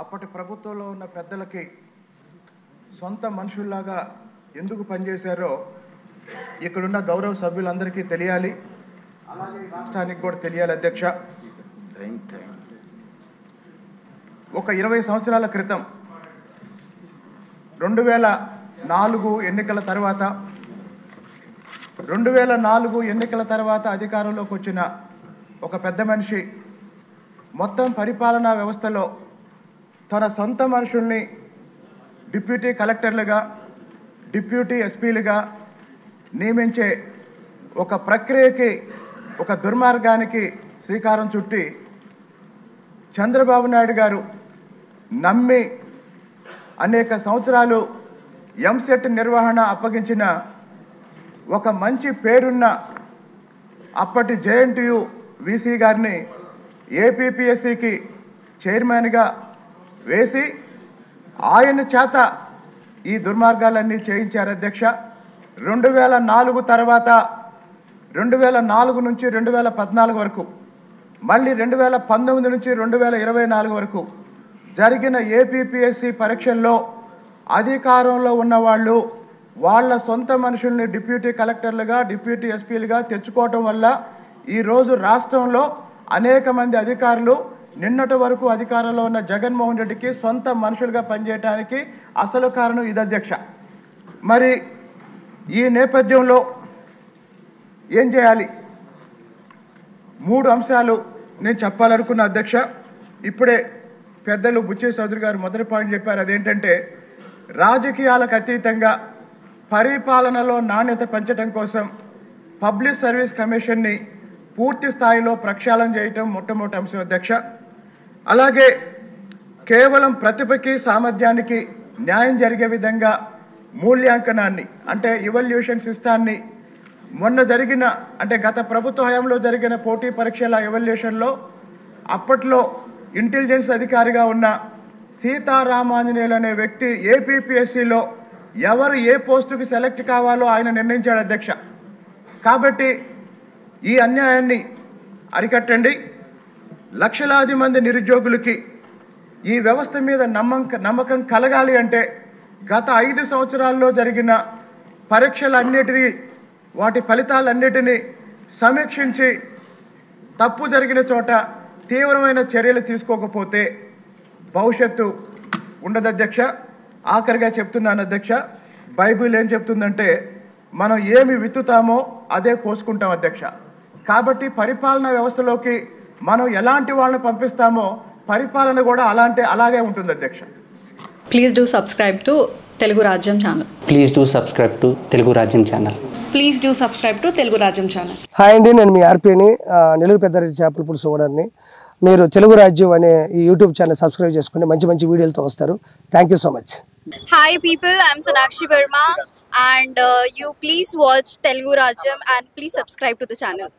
అప్పటి ప్రభుత్వంలో ఉన్న పెద్దలకి సొంత మనుషుల్లాగా ఎందుకు పనిచేశారో ఇక్కడున్న గౌరవ సభ్యులందరికీ తెలియాలి, అలాగే రాష్ట్రానికి కూడా తెలియాలి అధ్యక్ష. ఒక 20 సంవత్సరాల క్రితం 2004 ఎన్నికల తర్వాత 2004 ఎన్నికల తర్వాత అధికారంలోకి వచ్చిన ఒక పెద్ద మనిషి మొత్తం పరిపాలనా వ్యవస్థలో తన సొంత మనుషుల్ని డిప్యూటీ కలెక్టర్లుగా, డిప్యూటీ ఎస్పీలుగా నియమించే ఒక ప్రక్రియకి, ఒక దుర్మార్గానికి శ్రీకారం చుట్టి చంద్రబాబు నాయుడు గారు నమ్మి అనేక సంవత్సరాలు ఎంసెట్ నిర్వహణ అప్పగించిన ఒక మంచి పేరున్న అప్పటి జేఎన్టీయూ వీసీ గారిని ఏపీపీఎస్సీకి చైర్మన్గా వేసి ఆయన చేత ఈ దుర్మార్గాలన్నీ చేయించారు అధ్యక్ష. 2004 తర్వాత 2004 నుంచి 2014 వరకు, మళ్ళీ 2019 నుంచి 2024 వరకు జరిగిన ఏపీపీఎస్సీ పరీక్షల్లో అధికారంలో ఉన్నవాళ్ళు వాళ్ళ సొంత మనుషుల్ని డిప్యూటీ కలెక్టర్లుగా, డిప్యూటీ ఎస్పీలుగా తెచ్చుకోవటం వల్ల ఈరోజు రాష్ట్రంలో అనేక మంది అధికారులు నిన్నటి వరకు అధికారంలో ఉన్న జగన్మోహన్ రెడ్డికి సొంత మనుషులుగా పనిచేయడానికి అసలు కారణం ఇది అధ్యక్ష. మరి ఈ నేపథ్యంలో ఏం చేయాలి? 3 అంశాలు నేను చెప్పాలనుకున్న అధ్యక్ష. ఇప్పుడే పెద్దలు బుచ్చే చౌదరి గారు మొదటి పాయింట్ చెప్పారు. అదేంటంటే రాజకీయాలకు అతీతంగా పరిపాలనలో నాణ్యత పెంచడం కోసం పబ్లిక్ సర్వీస్ కమిషన్ని పూర్తి స్థాయిలో ప్రక్షాళన చేయటం మొట్టమొదటి అంశం అధ్యక్ష. అలాగే కేవలం ప్రతిభకి, సామర్థ్యానికి న్యాయం జరిగే విధంగా మూల్యాంకనాన్ని, అంటే ఇవల్యూషన్ సిస్టాన్ని మొన్న జరిగిన, అంటే గత ప్రభుత్వ హయాంలో జరిగిన పోటీ పరీక్షల ఎవల్యూషన్లో అప్పట్లో ఇంటెలిజెన్స్ అధికారిగా ఉన్న సీతారామాంజనేయులు అనే వ్యక్తి ఏపీపీఎస్సీలో ఎవరు ఏ పోస్టుకి సెలెక్ట్ కావాలో ఆయన నిర్ణయించాడు అధ్యక్ష. కాబట్టి ఈ అన్యాయాన్ని అరికట్టండి. లక్షలాది మంది నిరుద్యోగులకి ఈ వ్యవస్థ మీద నమ్మకం కలగాలి అంటే గత 5 సంవత్సరాల్లో జరిగిన పరీక్షలన్నిటినీ, వాటి ఫలితాలన్నిటినీ సమీక్షించి తప్పు జరిగిన చోట తీవ్రమైన చర్యలు తీసుకోకపోతే భవిష్యత్తు ఉండదు అధ్యక్ష. ఆఖరిగా చెప్తున్నాను అధ్యక్ష, బైబిల్ ఏం చెప్తుందంటే మనం ఏమి విత్తుతామో అదే కోసుకుంటాం అధ్యక్ష. కాబట్టి పరిపాలనా వ్యవస్థలోకి మనం ఎలాంటి వాళ్ళని పంపిస్తామో పరిపాలన కూడా అలాగే ఉంటుంది అధ్యక్ష. Please do subscribe to Telugu Rajyam channel. Please do subscribe to Telugu Rajyam channel. Please do subscribe to Telugu Rajyam channel. Hi అండి, నేను మీ ఆర్పీని, నెల్లూరు పెద్దారెడ్డి చేపల పులుసు ఓనర్ని. మీరు తెలుగు రాజ్యం అనే ఈ యూట్యూబ్ ఛానల్ సబ్స్క్రైబ్ చేసుకుని మంచి వీడియోలతో వస్తారు. Thank you so much. Hi people, I'm Sonakshi Verma and you please watch Telugu Rajyam and please subscribe to the channel.